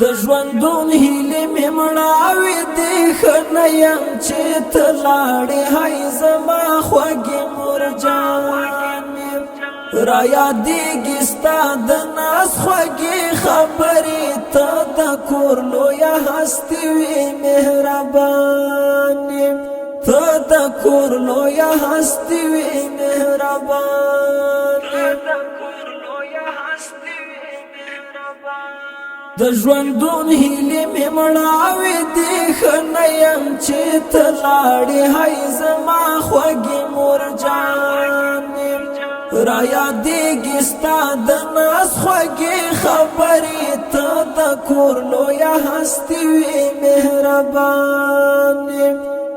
د ژوندون هیلې مې مړاوې دي ښه نه یم چې ته لاړې هی زما خوږې مور جانې را یادېږي ستا د ناز خوږې خبرې ته د کور لویه هستي وې مهربانې ته د کور لویه هستي وې مهربانې د ژوندون هیلې مې مړاوې دي ښه نه یم چې ته لاړې هی زما خوږې مور جانې را یادېږي ستا د ناز خوږې خبرې ته د کور لویه هستي وې مهربانې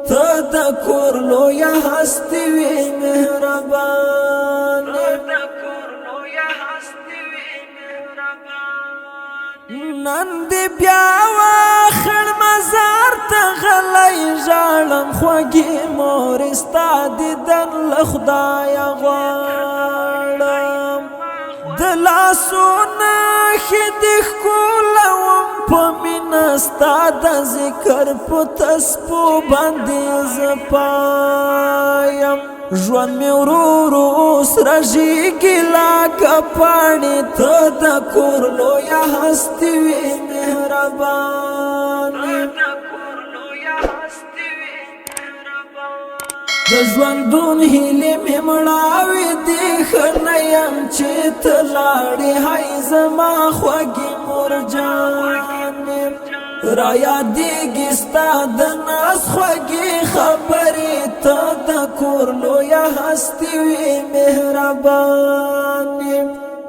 ته د کور لویه هستي وې مهربانې نن دې بیا واخر مزار ته غلی ژاړم خوږې مور ستا دیدن له خدایه غواړم د لاسونه ښې دې ښکلوم په مینه ستا د ذکر په تسبو باندې زه پایم ژوند مې ورو ورو اوس رژېږي لکه پاڼې ته د کور لویه هستي وې مهربانې د ژوندون هیلې مې مړاوې دي ښه نه یم چې ته لاړې هی زما خوږې مور جانې را یادېږي ستا د ناز خوږې خبرې ته د کور لویه هستي وې مهربانې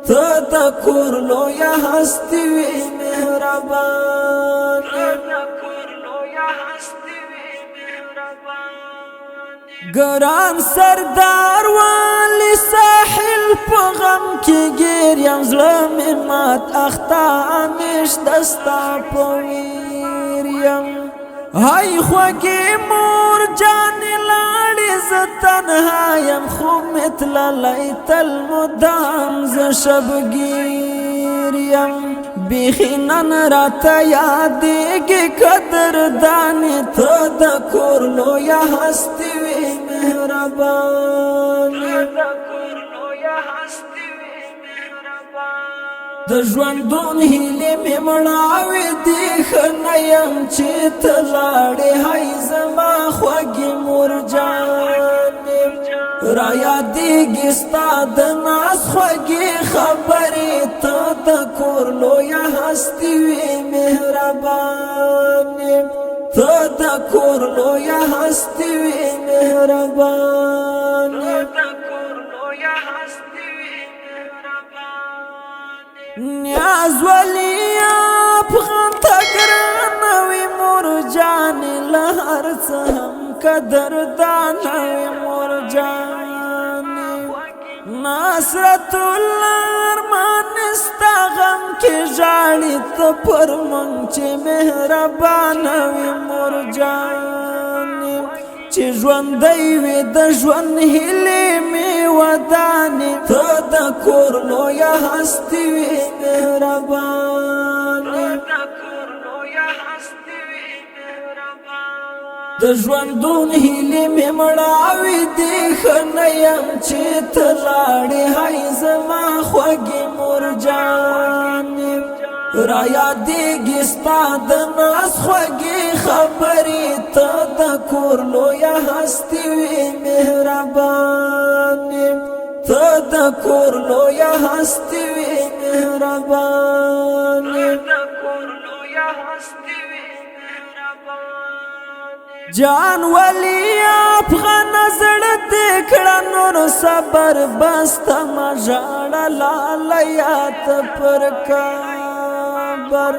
ته د کور لویه هستي وې مهربانې ګران سردار والی ساحل په غم کې ګیر یم زړه مې مات اخته همیش دستا په ویر یم هی خوږې مور جانې لاړې زه تنها یم خوب مې تللی تل مدام زه شبګیر یم بیخي نن راته یادېږي قدردانې ته د کور لویه هستي وې مهربانې د ژوندون هیلې مې مړاوې دي ښه نه یم چې ته لاړې هی زما خوږې مور جانې را یادېږي ستا د ناز خوږې خبرې ته د کور لویه هستي وې مهربانې ته د کور لویه هستي وې مهربانې نیاز ولی افغان ته ګرانه وې مور جانې له هر څه هم قدردانه وې مور جانې نصرت الله ارمان ستا غم کې ژاړي ته پر موږ چې مهربانه وې مور جانې چې ژوندی وې د ژوند هیلې مې ودانې ته د کور لویه هستي وې مهربانې د ژوندون هیلې مې مړاوې دي ښه نه یم چې ته لاړې هی زما خوږې مور جانې را یادېږي ستا د ناز خوږې خبرې ته د کور لویه هستي وې مهربانې ته د کور لویه هستي وې مهربانې جان ولی افغان زړه دې کړه نور صبر بسته ما ژاړه لالیات پر کابر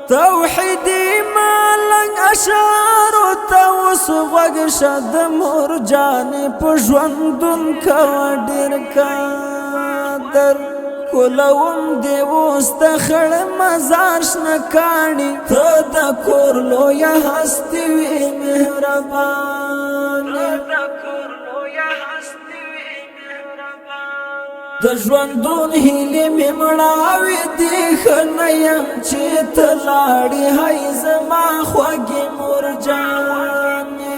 توحیدی مالنګ اشعارو ته اوس غوږ شه د مور جانې په ژوندون کوه ډېر قدر کولوم دې اوس د خړ مزار شنه کاڼي ته د کور لویه هستي وې مهربانې د ژوندون هیلې مې مړاوې دي ښه نه یم چې ته لاړې هی زما خوږې مور جانې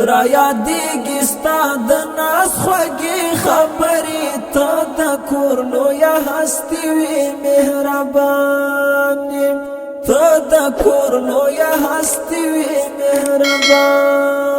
را یادېږي ستا د ناز خوږې خبرې ته د کور لویه هستي وې مهربانې ته د کور لویه هستي وې مهربانې